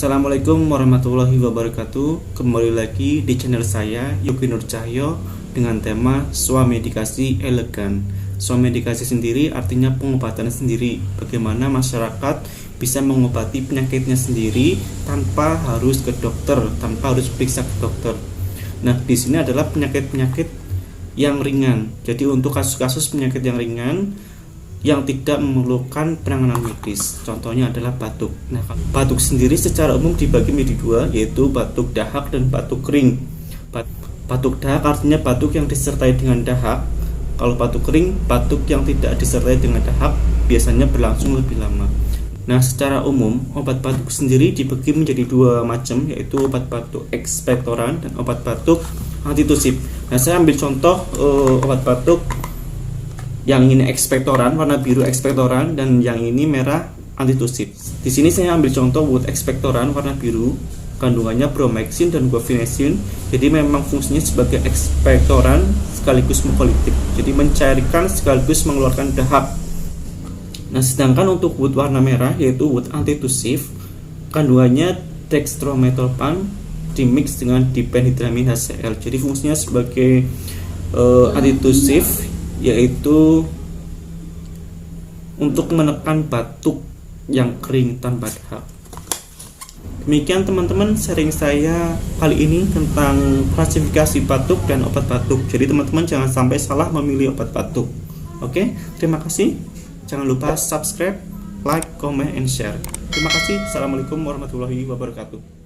Assalamualaikum warahmatullahi wabarakatuh. Kembali lagi di channel saya Yogi Nur Cahyo dengan tema swamedikasi elegan. Swamedikasi sendiri artinya pengobatan sendiri. Bagaimana masyarakat bisa mengobati penyakitnya sendiri tanpa harus ke dokter, tanpa harus periksa ke dokter. Nah, di sini adalah penyakit-penyakit yang ringan. Jadi untuk kasus-kasus penyakit yang ringan yang tidak memerlukan penanganan medis, contohnya adalah batuk. Nah, batuk sendiri secara umum dibagi menjadi dua, yaitu batuk dahak dan batuk kering. Batuk dahak artinya batuk yang disertai dengan dahak. Kalau batuk kering, batuk yang tidak disertai dengan dahak, biasanya berlangsung lebih lama. Nah, secara umum obat batuk sendiri dibagi menjadi dua macam, yaitu obat batuk ekspektoran dan obat batuk antitusif. Nah, saya ambil contoh obat batuk yang ini ekspektoran, warna biru ekspektoran, dan yang ini merah antitusif. Di sini saya ambil contoh buat ekspektoran warna biru, kandungannya bromhexin dan guaifenesin. Jadi memang fungsinya sebagai ekspektoran sekaligus mukolitik. Jadi mencairkan sekaligus mengeluarkan dahak. Nah, sedangkan untuk wood warna merah yaitu wood antitusif, kandungannya dextromethorphan dimix dengan dipenhidramin HCl. Jadi fungsinya sebagai antitusif, yaitu untuk menekan batuk yang kering tanpa dahak. Demikian teman-teman sharing saya kali ini tentang klasifikasi batuk dan obat batuk. Jadi teman-teman jangan sampai salah memilih obat batuk. Oke, terima kasih. Jangan lupa subscribe, like, comment, and share. Terima kasih. Assalamualaikum warahmatullahi wabarakatuh.